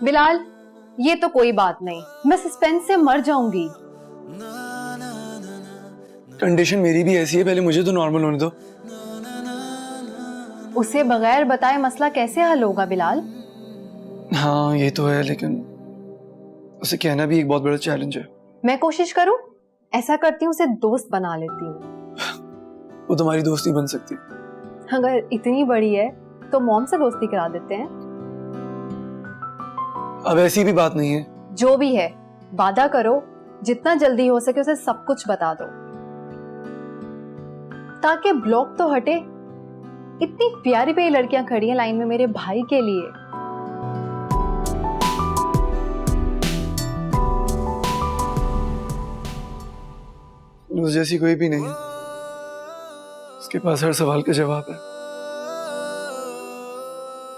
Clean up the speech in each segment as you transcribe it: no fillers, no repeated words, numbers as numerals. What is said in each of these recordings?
बिलाल, ये तो कोई बात नहीं, मैं सस्पेंस से मर जाऊंगी। कंडीशन मेरी भी ऐसी है, पहले मुझे तो नॉर्मल होने दो। उसे बगैर बताए मसला कैसे हल होगा बिलाल? हाँ ये तो है, लेकिन उसे कहना भी एक बहुत बड़ा चैलेंज है। मैं कोशिश करूं? ऐसा करती हूँ, उसे दोस्त बना लेती हूँ। वो तुम्हारी दोस्ती बन सकती। अगर इतनी बड़ी है तो मॉम से दोस्ती करा देते हैं। अब ऐसी भी बात नहीं है। जो भी है, वादा करो जितना जल्दी हो सके उसे सब कुछ बता दो, ताकि ब्लॉक तो हटे। इतनी प्यारी प्यारी लड़कियां खड़ी हैं लाइन में मेरे भाई के लिए। उस जैसी कोई भी नहीं है, उसके पास हर सवाल का जवाब है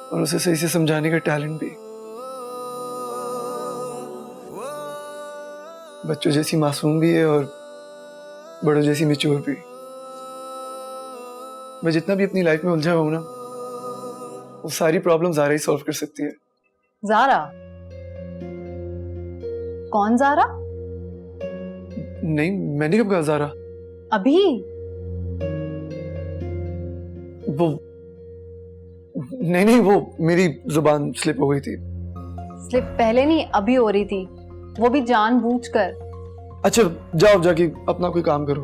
और उसे सही से समझाने का टैलेंट भी। बच्चों जैसी मासूम भी है और बड़ों जैसी मैच्योर भी। मैं जितना भी अपनी लाइफ में उलझा हुआ हूं ना, वो सारी प्रॉब्लम ज़ारा ही सॉल्व कर सकती है। ज़ारा? कौन ज़ारा? नहीं, मैंने कब कहा ज़ारा? अभी? वो नहीं, वो मेरी जुबान स्लिप हो गई थी। स्लिप पहले नहीं, अभी हो रही थी, वो भी जानबूझकर। अच्छा जाओ, जाके अपना कोई काम करो।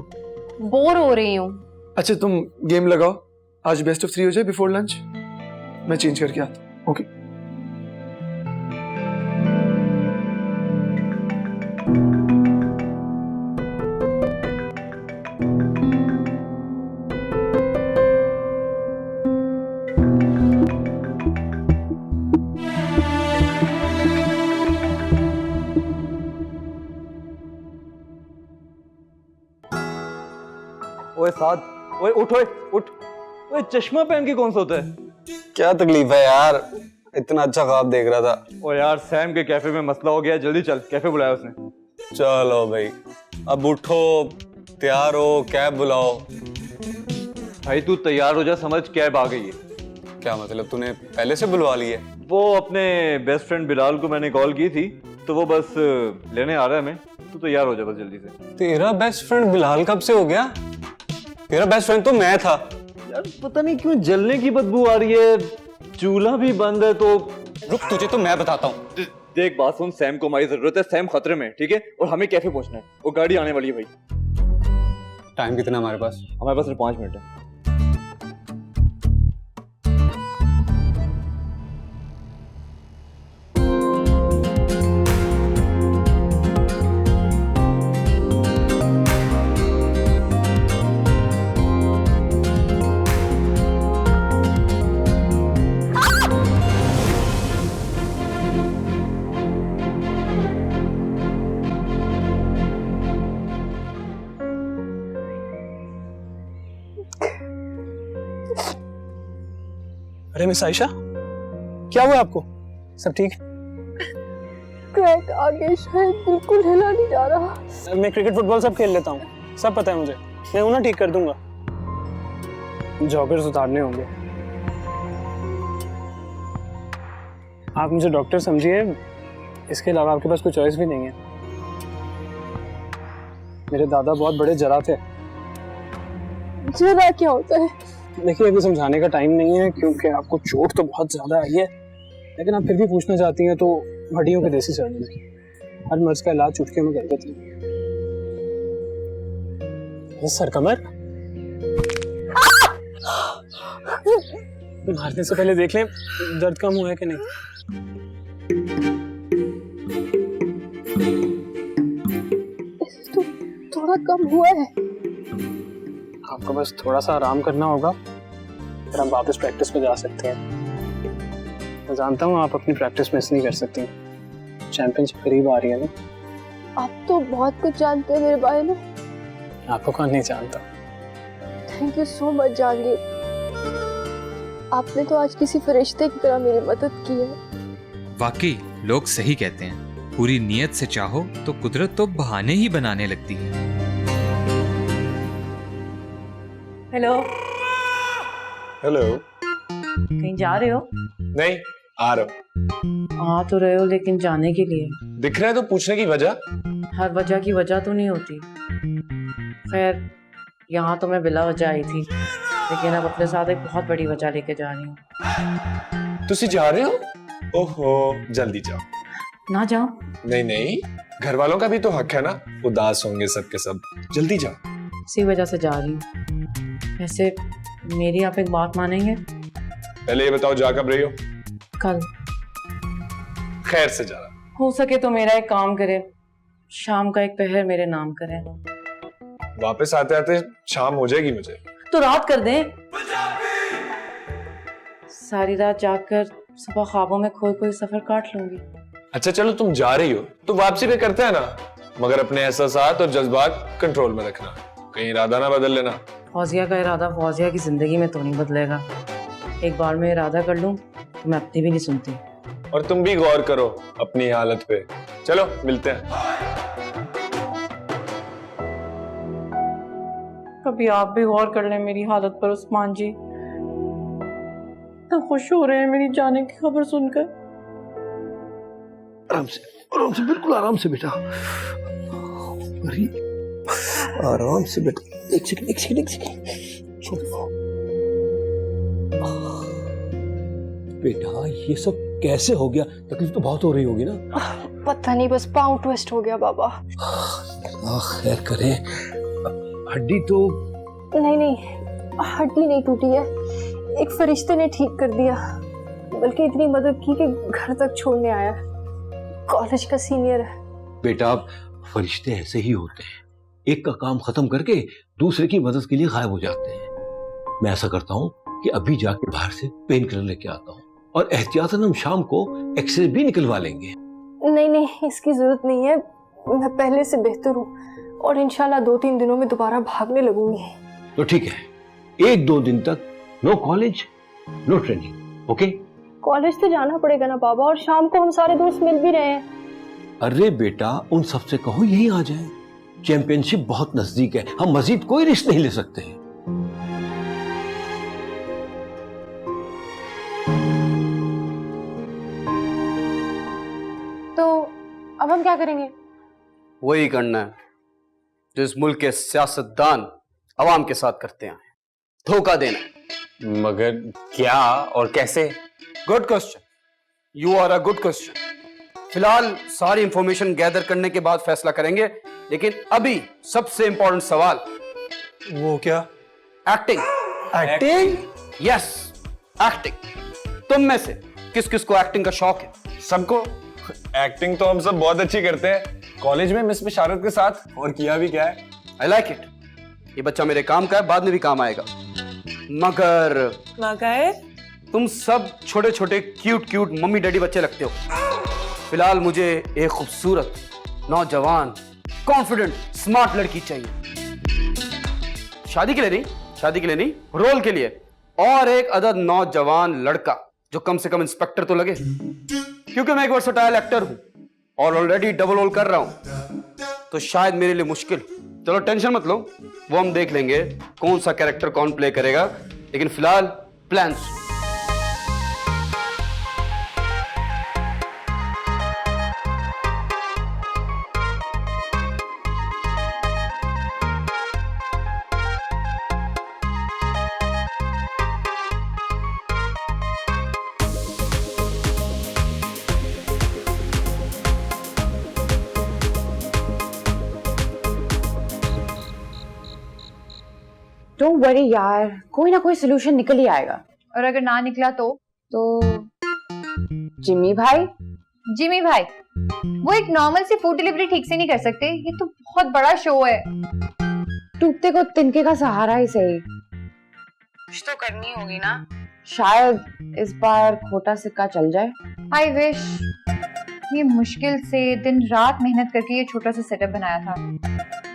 बोर हो रही हूँ। अच्छा तुम गेम लगाओ, आज बेस्ट ऑफ 3 हो जाए बिफोर लंच। मैं चेंज करके आता हूँ। ओके। ओए साथ, ओए उठ, ओए उठ। ओए चश्मा पहन के कौन सोता है? क्या तकलीफ है यार, इतना अच्छा ख्वाब देख रहा था। ओ यार, सैम के कैफे में मसला हो गया, जल्दी चल, कैफे बुलाया उसने। चलो भाई, अब उठो, तैयार हो, कैब बुलाओ। भाई तू तैयार हो जा, समझ कैब आ गई है। क्या मतलब, तूने पहले से बुलवा ली है? वो अपने बेस्ट फ्रेंड बिलाल को मैंने कॉल की थी, तो वो बस लेने आ रहा है हमें। तू तैयार हो जा बस जल्दी से। तेरा बेस्ट फ्रेंड बिलाल कब से हो गया? तेरा बेस्ट फ्रेंड तो मैं था। यार पता नहीं क्यों जलने की बदबू आ रही है, चूल्हा भी बंद है। तो रुक, तुझे तो मैं बताता हूँ। देख बात सुन, सैम को हमारी जरूरत है, सैम खतरे में, ठीक है? और हमें कैफे पहुंचना है, वो गाड़ी आने वाली है भाई। टाइम कितना हमारे पास? हमारे पास सिर्फ 5 मिनट है। अरे मिस आयशा, क्या हुआ आपको? सब ठीक? क्रैक आगे शायद बिल्कुल हिला नहीं जा रहा। मैं क्रिकेट फुटबॉल सब खेल लेता हूँ, सब पता है मुझे। मैं हूं ना, ठीक कर दूंगा। जॉगर्स उतारने होंगे। आप मुझे डॉक्टर समझिए, इसके अलावा आपके पास कोई चॉइस भी नहीं है। मेरे दादा बहुत बड़े जरा थे। जरा क्या होता है? देखिए अभी समझाने का टाइम नहीं है, क्योंकि आपको चोट तो बहुत ज्यादा आई है, लेकिन आप फिर भी पूछना चाहती हैं तो हड्डियों के देसी सर्जन है, हर मर्ज का इलाज चुटकियों में कर देते हैं। सर कमर मारने से पहले देख लें दर्द कम हुआ है कि नहीं। तो थोड़ा कम हुआ है। आपको बस थोड़ा सा आराम करना होगा, फिर हम वापस प्रैक्टिस पे जा सकते हैं। मैं जानता हूँ आप अपनी प्रैक्टिस मिस नहीं कर सकती, चैंपियनशिप करीब आ रही है ना। आप तो बहुत कुछ जानते हैं मेरे बारे में। आपको कौन नहीं जानता। Thank you so much Jahangir, आपने तो आज किसी फरिश्ते की तरह मेरी मदद की है। वाकई लोग सही कहते हैं, पूरी नीयत से चाहो तो कुदरत तो बहाने ही बनाने लगती है। हेलो। हेलो। कहीं जा रहे हो? नहीं, आ रहा हूँ। आ तो रहे हो लेकिन जाने के लिए। दिख रहा है तो पूछने की वजह? हर वजह की वजह तो नहीं होती। खैर यहाँ तो मैं बिला वजह आई थी, लेकिन अब अपने साथ एक बहुत बड़ी वजह लेके जा रही हूँ। तुसी जा रहे हो? ओहो, जल्दी जाओ। ना जाओ? नहीं नहीं, घर वालों का भी तो हक है ना, उदास होंगे सबके सब। जल्दी जाओ। इसी वजह से जा रही हूँ। वैसे मेरी आप एक बात मानेंगे? पहले ये बताओ जा कब रही हो? कल। खैर से जा रहा। हो सके तो मेरा एक काम करे, शाम का एक पहर मेरे नाम करें। वापस आते आते शाम हो जाएगी मुझे। तो रात कर दें। सारी रात जागकर सुबह ख्वाबों में खोई कोई सफर काट लूंगी। अच्छा चलो तुम जा रही हो तो वापसी पे करते हैं ना, मगर अपने एहसासात और जज्बात कंट्रोल में रखना, कहीं इरादा ना बदल लेना। फौजिया का इरादा फौजिया की जिंदगी में तो नहीं बदलेगा। एक बार मैं इरादा कर लूं तो मैं अपनी भी नहीं सुनती। और तुम भी गौर करो अपनी हालत पे। चलो मिलते हैं। कभी आप भी गौर कर लें मेरी हालत पर उस्मान जी। तो खुश हो रहे हैं मेरी जाने की खबर सुनकर। आराम से, बिल्कुल आराम से बेटा। अरे आराम से बेटा। एक सेकंड। बेटा ये सब कैसे हो गया? तकलीफ तो बहुत हो रही होगी ना? पता नहीं, बस पाँव ट्विस्ट हो गया बाबा। खैर करे। हड्डी तो नहीं, हड्डी नहीं टूटी है, एक फरिश्ते ने ठीक कर दिया, बल्कि इतनी मदद की कि घर तक छोड़ने आया। कॉलेज का सीनियर है। बेटा फरिश्ते ऐसे ही होते हैं, एक का काम खत्म करके दूसरे की मदद के लिए गायब हो जाते हैं। मैं ऐसा करता हूँ कि अभी जाके बाहर से पेन किलर लेके आता हूँ, और एहतियातन हम शाम को एक्सरे भी निकलवा लेंगे। नहीं, इसकी जरूरत नहीं है, मैं पहले से बेहतर हूँ और इंशाल्लाह 2-3 दिनों में दोबारा भागने लगूंगी। तो ठीक है, 1-2 दिन तक no college no training, okay? College तो जाना पड़ेगा ना बाबा, और शाम को हम सारे दोस्त मिल भी रहे हैं। अरे बेटा उन सबसे कहो यहीं आ जाए, चैंपियनशिप बहुत नजदीक है, हम मजीद कोई रिस्क नहीं ले सकते हैं। तो अब हम क्या करेंगे? वही करना है जो इस मुल्क के सियासतदान अवाम के साथ करते हैं, धोखा देना। मगर क्या और कैसे? Good question, you are a good question. फिलहाल सारी इंफॉर्मेशन गैदर करने के बाद फैसला करेंगे, लेकिन अभी सबसे इंपॉर्टेंट सवाल। वो क्या? एक्टिंग। एक्टिंग? Yes, acting. तुम में से किस किस को एक्टिंग का शौक है? सबको। एक्टिंग तो हम सब बहुत अच्छी करते हैं, कॉलेज में मिस बिशारत के साथ, और किया भी क्या है। I like it. ये बच्चा मेरे काम का है, बाद में भी काम आएगा। मगर तुम सब छोटे छोटे क्यूट मम्मी डैडी बच्चे लगते हो। फिलहाल मुझे एक खूबसूरत नौजवान कॉन्फिडेंट स्मार्ट लड़की चाहिए। शादी के लिए नहीं, रोल के लिए। और एक अदद नौजवान लड़का जो कम से कम इंस्पेक्टर तो लगे, क्योंकि मैं एक वर्सेटाइल एक्टर हूं और ऑलरेडी डबल रोल कर रहा हूं, तो शायद मेरे लिए मुश्किल। चलो टेंशन मत लो, वो हम देख लेंगे कौन सा कैरेक्टर कौन प्ले करेगा, लेकिन फिलहाल प्लान्स। डोंट वरी यार, कोई ना कोई सोल्यूशन निकल ही आएगा। और अगर ना निकला तो जिमी भाई वो एक नॉर्मल सी फूड डिलीवरी ठीक से नहीं कर सकते? ये तो बहुत बड़ा शो है। टूटते को तिनके का सहारा ही सही, कुछ तो करनी होगी ना। शायद इस बार खोटा सिक्का चल जाए। I wish. ये मुश्किल से दिन रात मेहनत करके ये छोटा सा सेटअप बनाया था,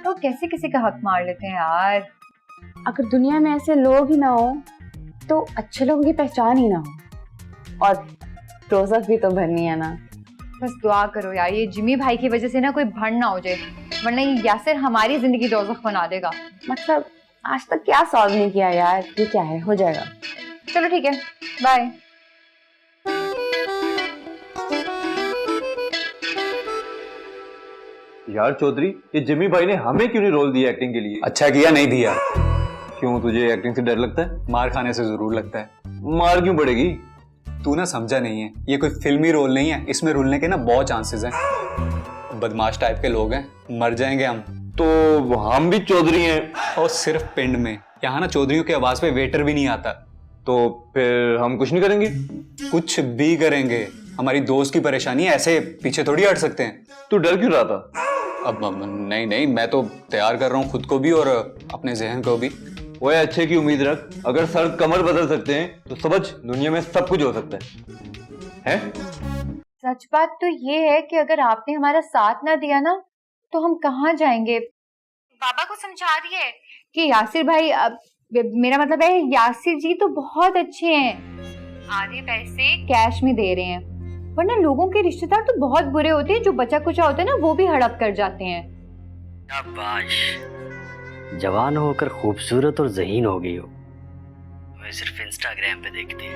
तो कैसे किसी का हक मार लेते हैं यार। अगर दुनिया में ऐसे लोग ही ना हो तो अच्छे लोगों की पहचान ही ना हो, और दोज़ख भी तो भरनी है ना। बस दुआ करो यार ये जिमी भाई की वजह से ना कोई भंड ना हो जाए, वरना ये यासिर हमारी जिंदगी दोज़ख बना देगा। मतलब आज तक क्या सॉल्व नहीं किया यार, ये क्या है, हो जाएगा। चलो ठीक है, बाय। यार चौधरी, ये जिमी भाई ने हमें क्यों नहीं रोल दिया एक्टिंग के लिए? अच्छा किया नहीं दिया। क्यों, तुझे एक्टिंग से डर लगता है? मार खाने से जरूर लगता है। मार क्यों पड़ेगी? तू ना समझा नहीं है, ये कोई फिल्मी रोल नहीं है, इसमें रुलने के ना बहुत चांसेस हैं। बदमाश टाइप के लोग हैं, मर जाएंगे हम। तो हम भी चौधरी हैं। और सिर्फ पिंड में। यहाँ ना चौधरियों की आवाज पे वेटर भी नहीं आता। तो फिर हम कुछ नहीं करेंगे? कुछ भी करेंगे। हमारी दोस्त की परेशानी है, ऐसे पीछे थोड़ी हट सकते हैं। तू डर क्यों रहा था? अब नहीं, मैं तो तैयार कर रहा हूँ खुद को भी और अपने जहन को भी। वो अच्छे की उम्मीद रख। अगर सर कमर बदल सकते हैं तो समझ दुनिया में सब कुछ हो सकता है? सच बात तो ये है कि अगर आपने हमारा साथ ना दिया ना तो हम कहाँ जाएंगे। बाबा को समझा दिए कि यासिर भाई, मेरा मतलब है यासिर जी तो बहुत अच्छे हैं, आधे पैसे कैश में दे रहे हैं, वरना लोगों के रिश्तेदार तो बहुत बुरे होते हैं, जो बचा कुचा होता है ना वो भी हड़प कर जाते हैं। शाबाश, जवान होकर खूबसूरत और ज़हीन हो गई हो। मैं सिर्फ इंस्टाग्राम पे देखती है।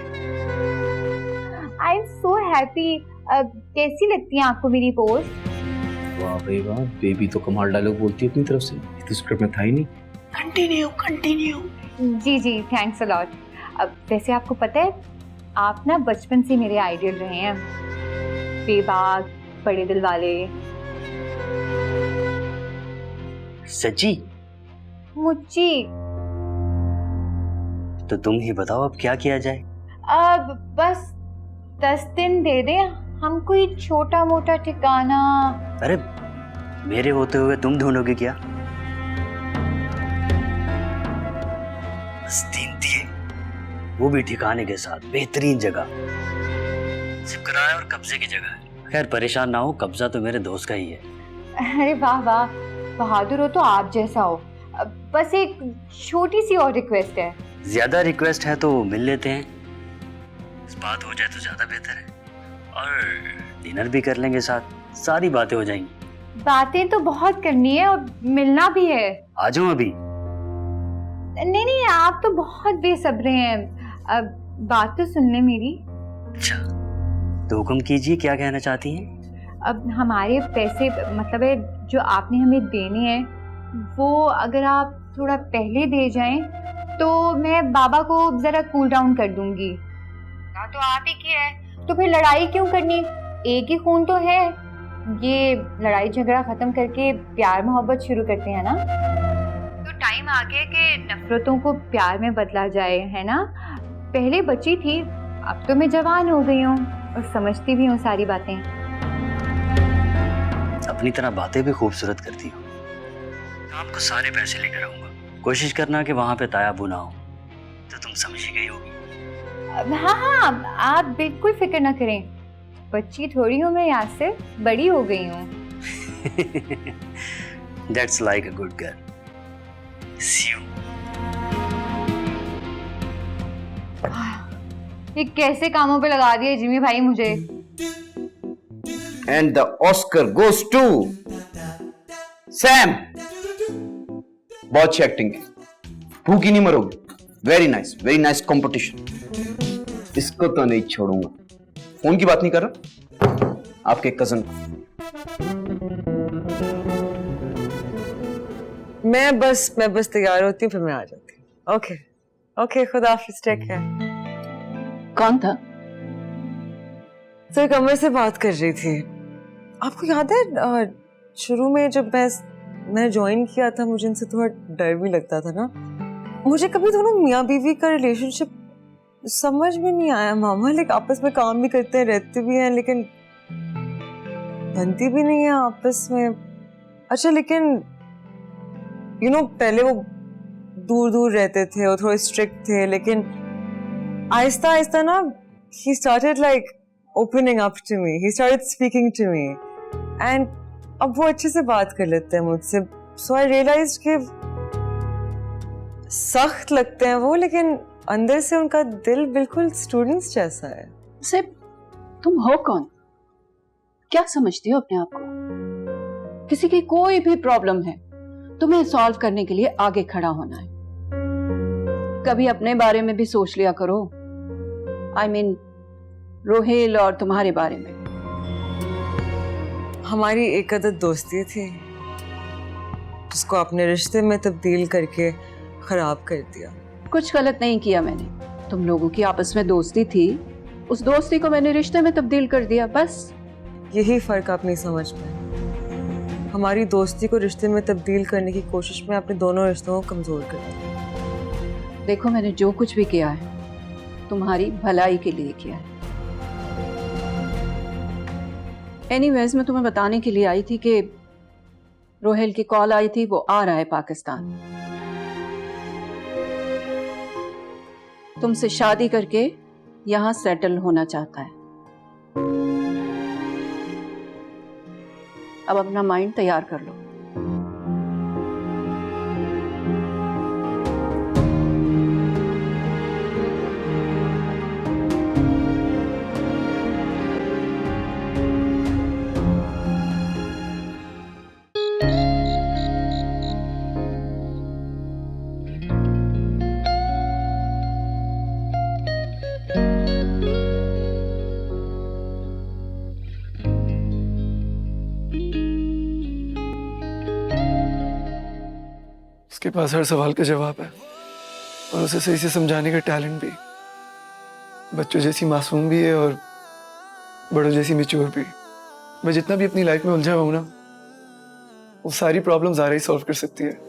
आई एम सो हैप्पी। कैसी लगती है आपको मेरी पोस्ट? वाह भाई वाह, बेबी तो कमाल डायलॉग बोलती है अपनी तरफ से, ये तो स्क्रिप्ट में था ही नहीं। कंटिन्यू। जी थैंक्स अ लॉट। अब वैसे आपको पता है, आप ना बचपन से मेरे आइडियल रहे हैं, बेबाक, बड़े दिल वाले। सच्ची? मुच्ची। तो तुम ही बताओ अब क्या किया जाए। अब बस 10 दिन दे दे, हम कोई छोटा मोटा ठिकाना। अरे मेरे होते हुए तुम ढूंढोगे क्या? बस 3 दिए, वो भी ठिकाने के साथ, बेहतरीन जगह, सिर्फ किराया और कब्जे की जगह है। खैर परेशान ना हो, कब्जा तो मेरे दोस्त का ही है। अरे वाह वाह, बहादुर हो तो आप जैसा हो। बस एक छोटी सी और रिक्वेस्ट है। ज्यादा रिक्वेस्ट है तो मिल लेते हैं, इस बात हो जाए तो ज्यादा बेहतर है, और डिनर भी कर लेंगे साथ, सारी बातें हो जाएंगी। बातें तो बहुत करनी है और मिलना भी है। आ जाओ अभी। नहीं, आप तो बहुत बेसब्रे हैं। अब बात तो सुन ले मेरी। अच्छा तो हुक्म कीजिए, क्या कहना चाहती हैं? अब हमारे पैसे, मतलब है जो आपने हमें देने हैं, वो अगर आप थोड़ा पहले दे जाएं तो मैं बाबा को जरा कूल डाउन कर दूंगी। तो आप ही की है तो फिर लड़ाई क्यों करनी, एक ही खून तो है। ये लड़ाई झगड़ा खत्म करके प्यार मोहब्बत शुरू करते हैं ना, तो टाइम आ गया कि नफरतों को प्यार में बदला जाए, है ना। पहले बच्ची थी, अब तो मैं जवान हो गई हूँ और समझती भी हूँ सारी बातें। अपनी तरह बातें भी खूबसूरत करती हो। काम को सारे पैसे लेकर आऊंगा, कोशिश करना कि वहां पे तायाबू ना हो, तो तुम समझ ही गई होगी। हाँ, आप बिल्कुल फिक्र ना करें, बच्ची थोड़ी हूँ मैं, यासिर बड़ी हो गई हूँ। That's like a good girl. See you. ये कैसे कामों पे लगा दिए जिमी भाई मुझे। And the Oscar goes to Sam. बहुत अच्छी एक्टिंग की, भूखी नहीं मरोगी। Very nice competition. इसको तो नहीं छोड़ूंगा। फोन की बात नहीं कर रहा, आपके कजन को। मैं बस तैयार होती हूँ, फिर मैं आ जाती हूँ। ओके खुदा हाफिज, टेक केयर। कौन था? सर कमर से बात कर रही थी। आपको याद है शुरू में जब मैंने ज्वाइन किया था, मुझे इनसे थोड़ा डर भी लगता था ना। मुझे कभी दोनों मियाँ बीवी का रिलेशनशिप समझ में नहीं आया मामा। लाइक आपस में काम भी करते हैं, रहते भी हैं, लेकिन बनती भी नहीं है आपस में। अच्छा लेकिन पहले वो दूर दूर रहते थे और थोड़े स्ट्रिक्ट थे, लेकिन आहिस्ता आहिस्ता ना he started like opening up to me, he started speaking to me, and अब वो अच्छे से बात कर लेते हैं मुझसे। So I realized कि सख्त लगते हैं वो, लेकिन अंदर से उनका दिल बिल्कुल स्टूडेंट्स जैसा है। सिर्फ तुम हो कौन? क्या समझती हो अपने आप को? किसी की कोई भी प्रॉब्लम है, तुम्हें सॉल्व करने के लिए आगे खड़ा होना है। कभी अपने बारे में भी सोच लिया करो। I mean, रोहेल और तुम्हारे बारे में। हमारी एक आदत दोस्ती थी जिसको आपने रिश्ते में तब्दील करके खराब कर दिया। कुछ गलत नहीं किया मैंने। तुम लोगों की आपस में दोस्ती थी, उस दोस्ती को मैंने रिश्ते में तब्दील कर दिया, बस। यही फर्क आप नहीं समझ पाए। हमारी दोस्ती को रिश्ते में तब्दील करने की कोशिश में आपने दोनों रिश्तों को कमजोर कर दिया। देखो, मैंने जो कुछ भी किया है तुम्हारी भलाई के लिए किया है। एनीवेज, मैं तुम्हें बताने के लिए आई थी कि रोहेल की कॉल आई थी, वो आ रहा है पाकिस्तान। तुमसे शादी करके यहां सेटल होना चाहता है। अब अपना माइंड तैयार कर लो। उसके पास हर सवाल का जवाब है और उसे सही से समझाने का टैलेंट भी। बच्चों जैसी मासूम भी है और बड़ों जैसी मैच्योर भी। मैं जितना भी अपनी लाइफ में उलझा हुआ हूं ना, वो सारी प्रॉब्लम्स ज़ारा ही सॉल्व कर सकती है।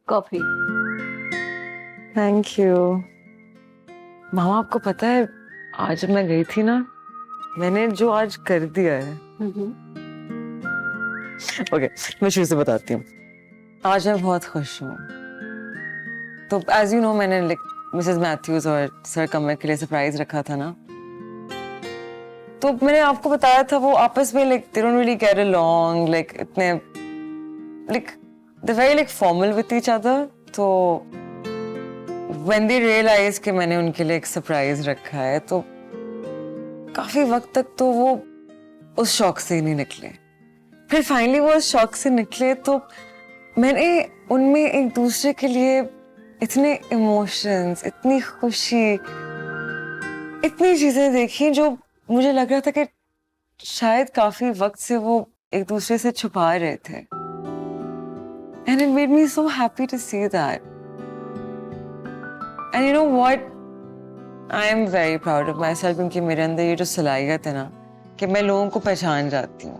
कॉफी। Thank you. मामा, आपको पता है आज जब मैं गई थी ना, मैंने जो आज कर दिया है। ओके, मैं शुरू से बताती हूँ। आज मैं बहुत खुश हूँ। तो एज यू नो, मैंने मिसेस मैथ्यूज और सर कमर के लिए सरप्राइज रखा था ना। तो मैंने आपको बताया था वो आपस में they don't really get along, इतने they're very formal with each other. तो when they realize कि मैंने उनके लिए एक सरप्राइज रखा है, तो काफी वक्त तक तो वो उस शौक से ही नहीं निकले। फिर फाइनली वो उस शौक से निकले तो मैंने उनमें एक दूसरे के लिए इतने इमोशंस, इतनी खुशी, इतनी चीजें देखी जो मुझे लग रहा था कि शायद काफी वक्त से वो एक दूसरे से छुपा रहे थे। And it made me so happy to see that. And you know what? I am very proud of myself क्योंकि मेरे अंदर ये जो सलाहियत है ना कि मैं लोगों को पहचान जाती हूँ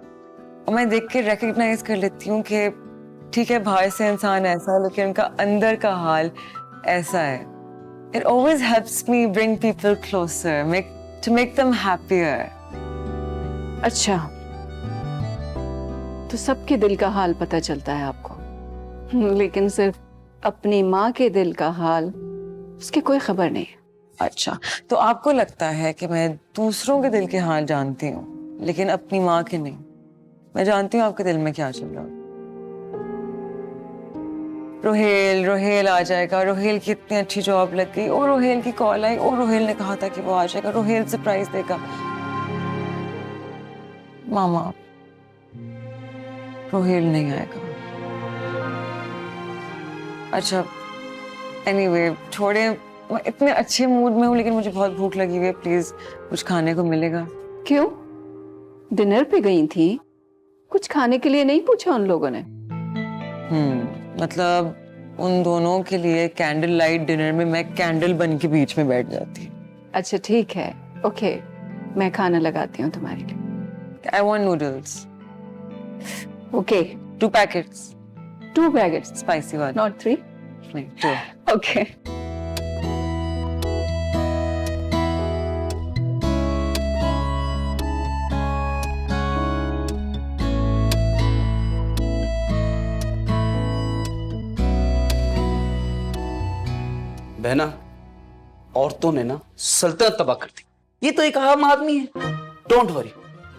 और मैं देख के recognize कर लेती हूँ कि ठीक है, बाहर से इंसान ऐसा है लेकिन उनका अंदर का हाल ऐसा है। It always helps me bring people closer, to make them happier. अच्छा, तो सबके दिल का हाल पता चलता है आपको, लेकिन सिर्फ अपनी माँ के दिल का हाल उसकी कोई खबर नहीं है। अच्छा, तो आपको लगता है कि मैं दूसरों के दिल के हाल जानती हूँ लेकिन अपनी माँ के नहीं। मैं जानती हूँ आपके दिल में क्या चल रहा है। रोहेल आ जाएगा, रोहेल की इतनी अच्छी जॉब लग गई, और रोहेल की कॉल आई, और रोहेल ने कहा था कि वो आ जाएगा, रोहेल सरप्राइज देगा। मामा, रोहेल नहीं आएगा। अच्छा, एनीवे, छोड़े, मैं इतने अच्छे मूड में हूँ लेकिन मुझे बहुत भूख लगी हुई है। प्लीज कुछ खाने को मिलेगा? क्यों? डिनर पे गई थी, कुछ खाने के लिए नहीं पूछा उन लोगों ने? मतलब उन दोनों के लिए कैंडल लाइट डिनर में मैं कैंडल बन के बीच में बैठ जाती। अच्छा ठीक है, ओके, मैं खाना लगाती हूँ तुम्हारे लिए। I want noodles. Okay, 2 packets. 2 packets spicy वाले, नॉट 3? नहीं, 2। ओके। बहना, औरतों ने ना सल्तनत तबाह कर दी। ये तो एक आम आदमी है। Don't worry.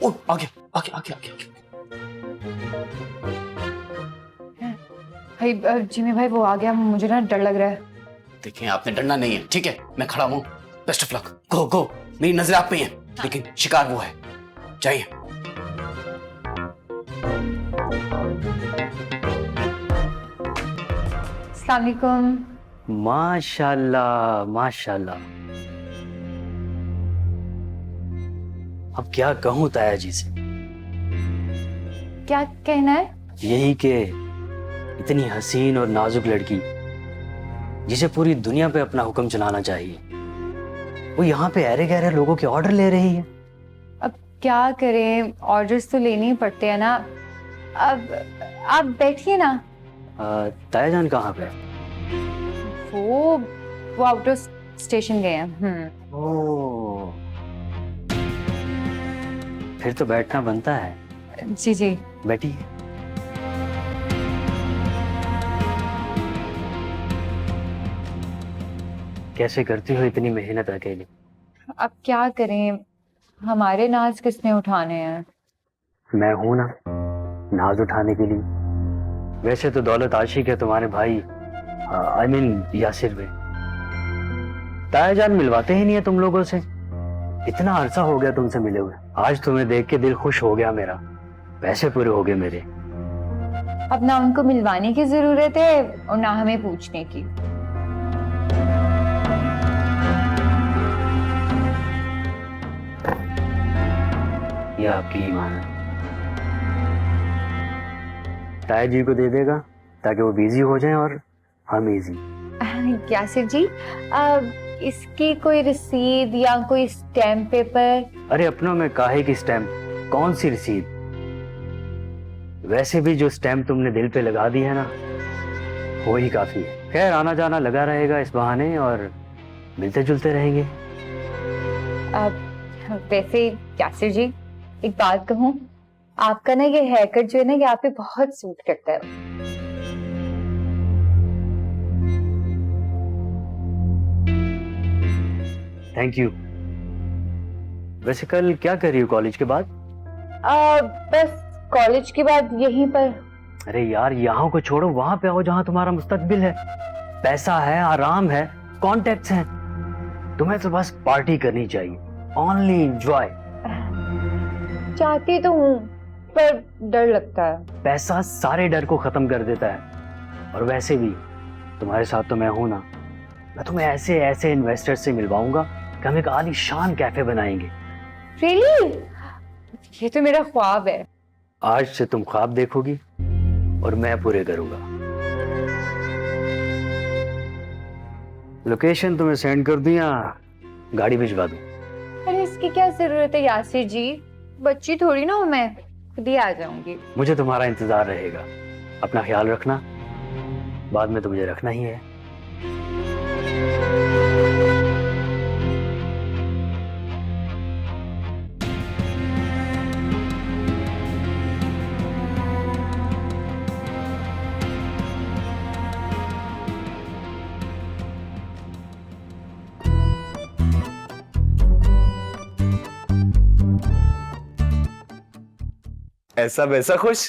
ओ, आगे आगे आगे आगे आगे। भाई जिमी भाई वो आ गया, मुझे ना डर लग रहा है। देखें, आपने डरना नहीं है, ठीक है? मैं खड़ा हूं। Best of luck. Go go. मेरी नजर आप पे है, लेकिन शिकार वो है। जाइए। अस्सलाम वालेकुम। माशाल्लाह माशाल्लाह। अब क्या कहूँ ताया जी से? क्या कहना है? यही कि इतनी हसीन और नाजुक लड़की जिसे पूरी दुनिया पे अपना हुक्म चलाना चाहिए, वो यहाँ पे अरे गहरे लोगों के ऑर्डर ले रही है। अब क्या करें, ऑर्डर्स तो लेने ही पड़ते हैं ना। अब आप बैठिए ना। ताया जान कहाँ पे? वो आउट ऑफ स्टेशन गए हैं। ओह, फिर तो बैठना बनता है। जी जी बैठिए। कैसे करती हो इतनी मेहनत अकेले? अब क्या करें, हमारे नाज किसने उठाने हैं? मैं हूं ना नाज उठाने के लिए। वैसे तो दौलत आशिक है तुम्हारे भाई, आई मीन यासिर में। ताया जान मिलवाते ही नहीं है तुम लोगों से। इतना अरसा हो गया तुमसे मिले हुए। आज तुम्हें देख के दिल खुश हो गया मेरा। पैसे पूरे हो गए मेरे। अब ना उनको मिलवाने की जरूरत है और ना हमें पूछने की। ये आपकी ईमान है। ताया जी को दे देगा ताकि वो बिजी हो जाएं और हम इजी। यासिर जी, इसकी कोई रसीद या कोई स्टैम्प पेपर? अरे अपनों में काहे की स्टैम्प, कौन सी रसीद? वैसे भी जो स्टैम्प तुमने दिल पे लगा दी है ना, वो ही काफी है। खैर आना जाना लगा रहेगा इस बहाने और मिलते जुलते रहेंगे। वैसे यासिर जी, एक बात कहूँ, आपका ना ये हेयर कट जो है ना, ये आप पे बहुत सूट करता है। Thank you. वैसे कल क्या कर रही हो कॉलेज के बाद? बस कॉलेज के बाद यहीं पर। अरे यार यहाँ को छोड़ो, वहां पे आओ जहाँ तुम्हारा मुस्तकबिल है। पैसा है, आराम है, कॉन्टेक्ट्स हैं। तुम्हें तो बस पार्टी करनी चाहिए, ओनली एंजॉय। चाहती तो हूँ पर डर लगता है। पैसा सारे डर को खत्म कर देता है। और वैसे भी तुम्हारे साथ तो मैं हूं ना। मैं तुम्हें ऐसे ऐसे इन्वेस्टर से मिलवाऊंगा कि हम एक आलीशान कैफे बनाएंगे। रियली? ये तो मेरा ख्वाब है। आज से तुम ख्वाब देखोगी और मैं पूरे करूंगा। लोकेशन तुम्हें सेंड कर दूं या गाड़ी भिजवा दूं? अरे इसकी क्या जरूरत है यासिर जी, बच्ची थोड़ी ना हूं मैं, खुद ही आ जाऊंगी। मुझे तुम्हारा इंतजार रहेगा। अपना ख्याल रखना, बाद में तो मुझे रखना ही है। ऐसा वैसा खुश?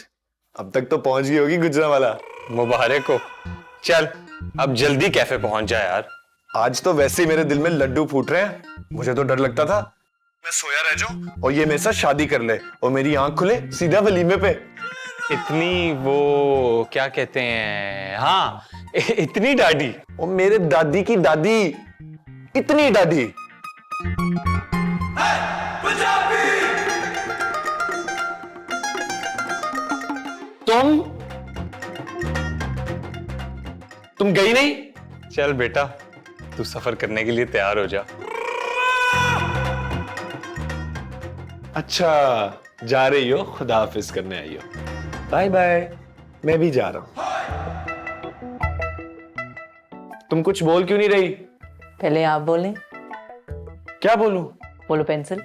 अब तक तो पहुंच गई होगी गुजरांवाला। मुबारक हो। चल अब जल्दी कैफे पहुंच जा यार। आज तो वैसे ही मेरे दिल में लड्डू फूट रहे हैं। मुझे तो डर लगता था मैं सोया रह जाऊं और ये मेरे साथ शादी कर ले और मेरी आंख खुले सीधा वलीमे पे। इतनी वो क्या कहते हैं, हाँ इतनी दादी। और मेरे दादी की दादी, इतनी दादी। तुम गई नहीं? चल बेटा तू सफर करने के लिए तैयार हो जा। अच्छा जा रही हो, खुदा हाफिज करने आई हो। Bye bye. मैं भी जा रहा हूं। तुम कुछ बोल क्यों नहीं रही? पहले आप बोलें। क्या बोलूं? बोलो पेंसिल।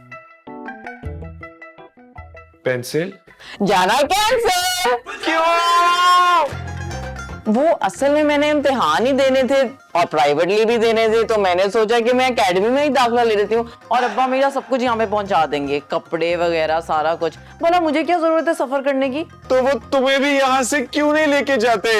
पेंसिल? जाना कैंसिल। क्यों? वो असल में मैंने इम्तिहान ही देने थे और प्राइवेटली भी देने थे, तो मैंने सोचा कि मैं एकेडमी में ही दाखिला ले लेती हूँ और अब्बा मेरा सब कुछ यहाँ पे पहुंचा देंगे, कपड़े वगैरह सारा कुछ। बोला मुझे क्या जरूरत है सफर करने की। तो वो तुम्हें भी यहाँ से क्यों नहीं लेके जाते?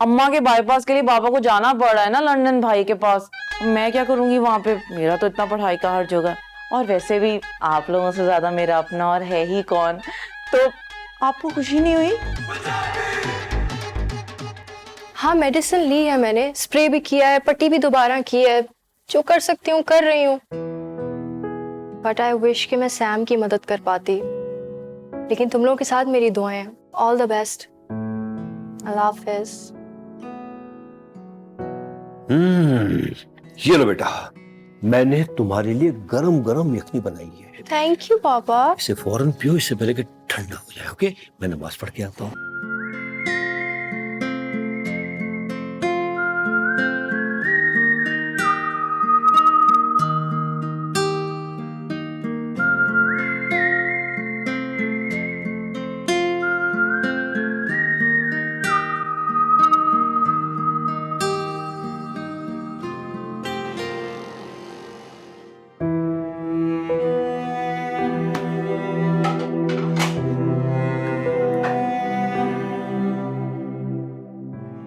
अम्मा के बाईपास के लिए पापा को जाना पड़ रहा है ना लंदन भाई के पास। मैं क्या करूंगी वहां पे, मेरा तो इतना पढ़ाई का हर्ज होगा। और वैसे भी आप लोगों से ज्यादा मेरा अपना और है ही कौन, तो आपको खुशी नहीं हुई? हाँ, मेडिसिन ली है मैंने, स्प्रे भी किया है, पट्टी भी दोबारा की है, जो कर सकती हूँ कर रही हूँ। बट आई विश कि मैं सैम की मदद कर पाती, लेकिन तुम लोगों के साथ मेरी दुआएं हैं। All the best. अल्लाह हाफिज। ये लो बेटा, मैंने तुम्हारे लिए गरम गरम यखनी बनाई है। थैंक यू पापा। इसे फौरन पियो, इससे पहले कि ठंडा हो जाए। ओके, मैं नमाज पढ़ के आता हूँ।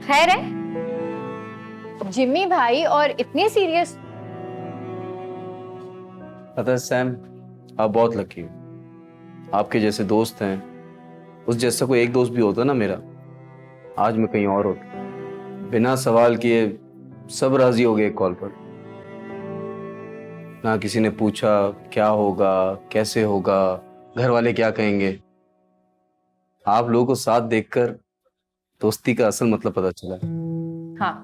खैर है जिम्मी भाई, और इतने सीरियस? पता है सैम, आप बहुत लकी हो। आपके जैसे दोस्त हैं, उस जैसा कोई एक दोस्त भी होता ना मेरा, आज मैं कहीं और होता। बिना सवाल किए सब राजी हो गए कॉल पर। ना किसी ने पूछा क्या होगा, कैसे होगा, घर वाले क्या कहेंगे। आप लोगों को साथ देखकर दोस्ती का असल मतलब पता चला। हाँ,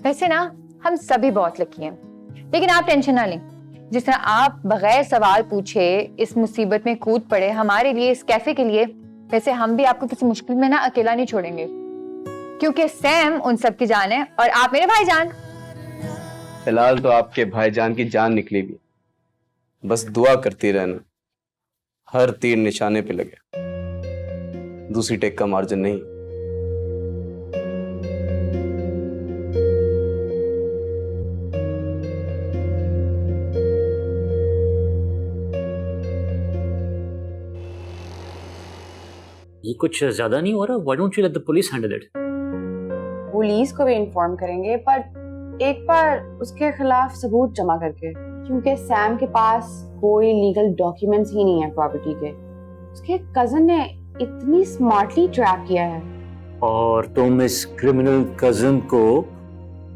वैसे ना हम सभी बहुत लकी हैं, लेकिन आप टेंशन ना लें। जिस तरह आप बगैर सवाल पूछे इस मुसीबत में कूद पड़े हमारे लिए, इस कैफे के लिए, वैसे हम भी आपको किसी मुश्किल में ना अकेला नहीं छोड़ेंगे, क्योंकि सैम उन सब की जान है और आप मेरे भाईजान। फिलहाल तो आपके भाईजान की जान निकली भी, बस दुआ करती रहना हर तीर निशाने पे लगे, दूसरी टेक का मार्जिन नहीं। ये कुछ ज्यादा नहीं हो रहा? Why don't you let the police handle it? Police को भी इन्फॉर्म करेंगे, पर एक बार उसके खिलाफ सबूत जमा करके, क्योंकि सैम के पास कोई लीगल डॉक्यूमेंट्स ही नहीं है प्रॉपर्टी के। उसके कजन ने इतनी स्मार्टली ट्रैप किया है। और तुम इस क्रिमिनल कजन को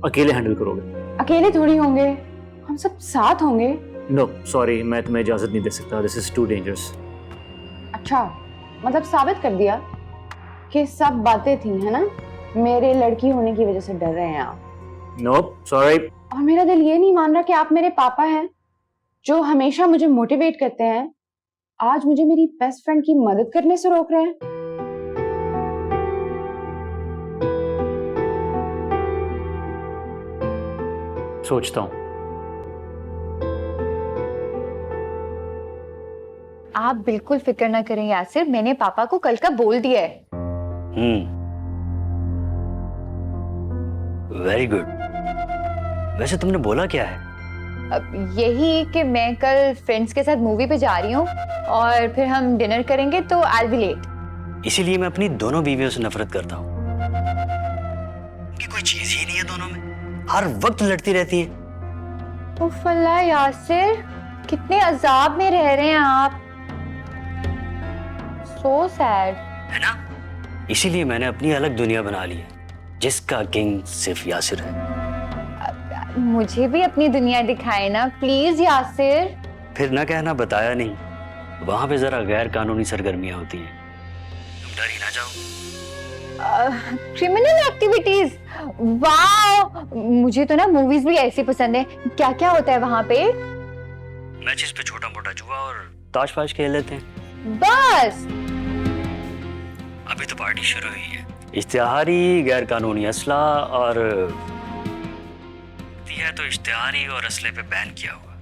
अकेले हैंडल करोगे? अकेले थोड़ी होंगे, हम सब साथ होंगे। नो सॉरी, मैं तुम्हें इजाजत नहीं दे सकता। This is too dangerous. अच्छा, मतलब साबित कर दिया कि सब बातें थी, है ना? मेरे लड़की होने की वजह से डर रहे हैं आप। No sorry. और मेरा दिल ये नहीं मान रहा कि आप मेरे पापा हैं, जो हमेशा मुझे मोटिवेट करते हैं, आज मुझे मेरी बेस्ट फ्रेंड की मदद करने से रोक रहे हैं। सोचता हूँ। आप बिल्कुल फिक्र ना करें यासिर, मैंने पापा को कल का बोल दिया है। Very good. वैसे तुमने बोला क्या है? अब यही कि मैं कल फ्रेंड्स के साथ मूवी पे जा रही हूँ और फिर हम डिनर करेंगे, तो आई विल बी लेट। इसीलिए मैं अपनी दोनों बीवियों से नफरत करता हूँ। कि कोई चीज ही नहीं है दोनों में, हर वक्त लड़ती रहती है। उफ अल्लाह यासिर, कितने अजाब में रह रहे हैं आप। So sad. है ना? इसीलिए मैंने अपनी अलग दुनिया बना ली है, जिसका किंग सिर्फ यासिर है। मुझे भी अपनी दुनिया दिखाए ना प्लीज यासिर। फिर ना कहना बताया नहीं, वहां पे जरा गैर कानूनी सरगर्मियां होती हैं, तुम डर ही ना जाओ। क्रिमिनल एक्टिविटीज, वाह, मुझे तो ना मूवीज भी ऐसी पसंद है। क्या क्या होता है वहां पे? मैचेस पे छोटा मोटा जुआ और ताश पाश खेल लेते हैं। बस अभी तो पार्टी शुरू हुई है। इश्तिहारी, गैर कानूनी असला और है तो इश्तिहारी और असले पे बैन किया हुआ,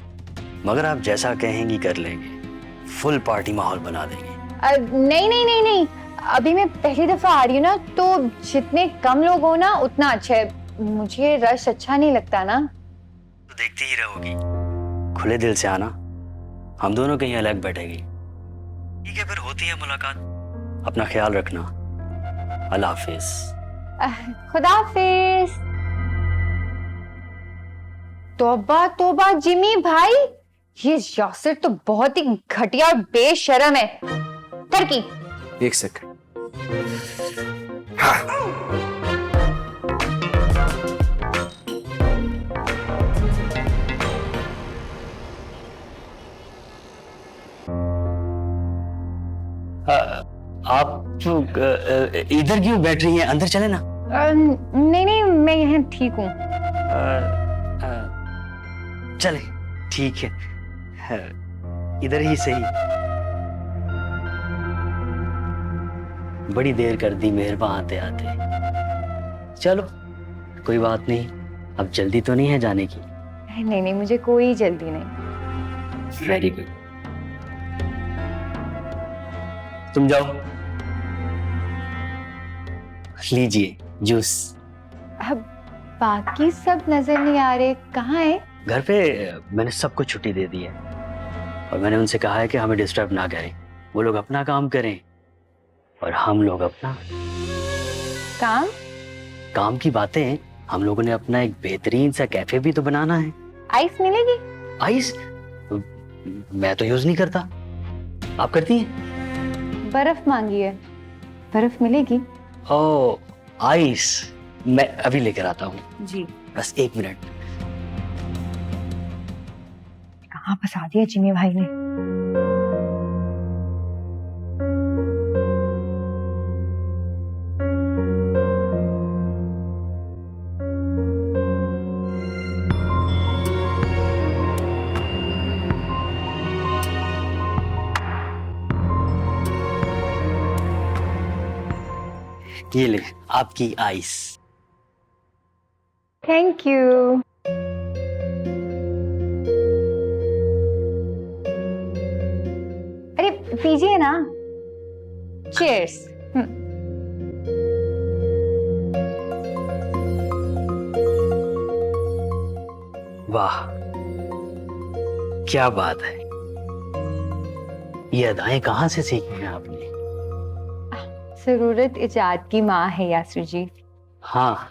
मगर आप जैसा कहेंगी कर लेंगे, फुल पार्टी माहौल बना देंगे। नहीं नहीं नहीं नहीं, अभी मैं पहली दफा आ रही हूँ ना, तो जितने कम लोग हो ना उतना अच्छा है। मुझे रश अच्छा नहीं लगता ना। तो देखती ही रहोगी, खुले दिल से आना, हम दोनों कहीं अलग बैठेंगे। ठीक है, फिर होती है मुलाकात। अपना ख्याल रखना। अल्लाह हाफिज। खुदाफिज। तौबा तौबा जिमी भाई, ये यासिर तो बहुत ही घटिया और बेशरम है। टर्की। एक सेकंड। आप इधर क्यों बैठ रही हैं? अंदर चले ना। नहीं नहीं, मैं यहाँ ठीक हूँ। चले, ठीक है, इधर ही सही। बड़ी देर कर दी मेहरबान आते आते। चलो कोई बात नहीं, अब जल्दी तो नहीं है जाने की? नहीं नहीं, मुझे कोई जल्दी नहीं। वेरी गुड, तुम जाओ, लीजिए जूस। अब बाकी सब नजर नहीं आ रहे, कहाँ है? घर पे मैंने सबको छुट्टी दे दी है और मैंने उनसे कहा है कि हमें डिस्टर्ब ना करें। वो लोग अपना काम करें और हम लोग अपना। काम की बातें, हम लोगों ने अपना एक बेहतरीन सा कैफे भी तो बनाना है। आइस मिलेगी? आइस मैं तो यूज नहीं करता, आप करती हैं? बर्फ मांगी है, बर्फ मिलेगी? ओ आइस, मैं अभी लेकर आता हूँ जी। बस 1 मिनट। कहाँ फंसा दिया जिमी भाई ने? ये ले आपकी आइस। Thank you. अरे पीजिए ना। चीयर्स। वाह क्या बात है, ये अदाएं कहाँ से सीखी हैं आपने? जरूरत इजाद की माँ है यासिर जी। हाँ,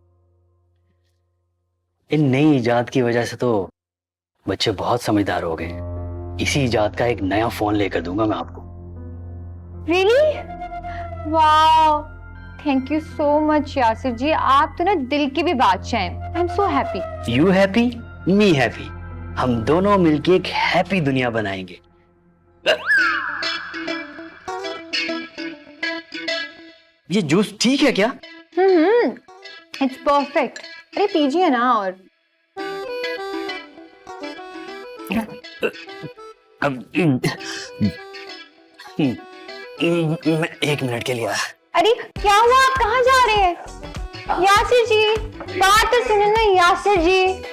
इन नई इजाद की वजह से तो बच्चे बहुत समझदार हो गए। इसी इजाद का एक नया फोन लेकर दूंगा मैं आपको। Really? Wow, thank you so much Yasir ji, आप तो ना दिल की भी बादशाह हैं। I am so happy. You happy, me happy, हम दोनों मिलके एक हैप्पी दुनिया बनाएंगे। ये जूस ठीक है क्या? It's perfect. अरे पीजिए ना। और अब मैं 1 मिनट के लिए आया। अरे क्या हुआ, आप कहाँ जा रहे हैं? यासिर जी बात तो सुनो ना यासिर जी।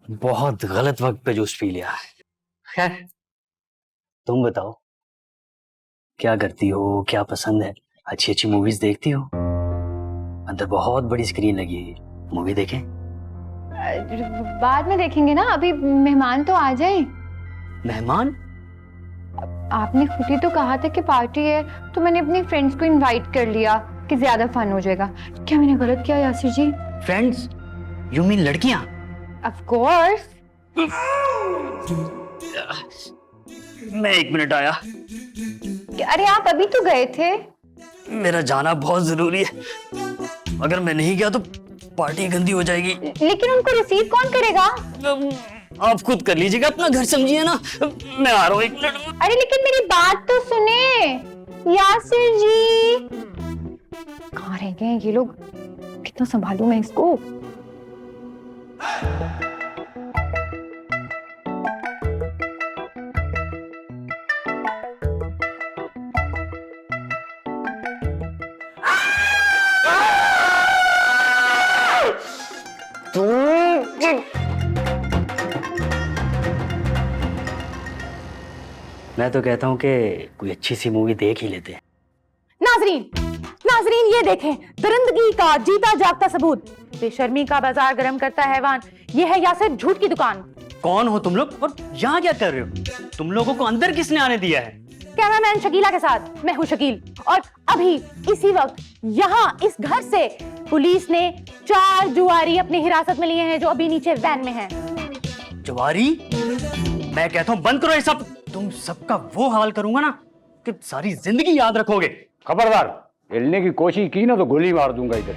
बहुत गलत वक्त पे जूस पी लिया है। खैर तुम बताओ, क्या करती हो, क्या पसंद है? अच्छी अच्छी मूवीज देखती हो? अंदर बहुत बड़ी स्क्रीन लगी है, मूवी देखें? बाद में देखेंगे ना, अभी मेहमान तो आ जाए। मेहमान? आपने खुद ही तो कहा था कि पार्टी है, तो मैंने अपनी फ्रेंड्स को इनवाइट कर लिया कि ज्यादा फन हो जाएगा। क्या मैंने गलत किया यासिर जी? फ्रेंड्स? यू मीन लड़कियां? Of course. मैं 1 मिनट आया। अरे आप अभी तो गए थे। मेरा जाना बहुत जरूरी है, अगर मैं नहीं गया तो पार्टी गंदी हो जाएगी। लेकिन उनको रिसीव कौन करेगा? आप खुद कर लीजिएगा, अपना घर समझिए ना। मैं आ रहा हूँ 1 मिनट। अरे लेकिन मेरी बात तो सुने यासिर जी। कहाँ रह गए ये लोग? कितना संभालूं मैं इसको? मैं तो कहता हूँ कि कोई अच्छी सी मूवी देख ही लेते हैं। नाजरीन, नाजरीन ये देखें, दरिंदगी का जीता जागता सबूत। बेशर्मी का बाजार गर्म करता हैवान, ये है यासिर झूठ की दुकान। कौन हो तुम लोग और यहाँ क्या कर रहे हो? तुम लोगों को अंदर किसने आने दिया है? कैमरामैन शकीला के साथ मैं हूँ शकील, और अभी इसी वक्त यहाँ इस घर से पुलिस ने 4 जुआरी अपनी हिरासत में लिए हैं जो अभी नीचे वैन में हैं। जुआरी? मैं कहता हूँ बंद करो ये सब। तुम सबका वो हाल करूंगा ना कि सारी जिंदगी याद रखोगे। खबरदार, हिलने की कोशिश की ना तो गोली मार दूंगा इधर।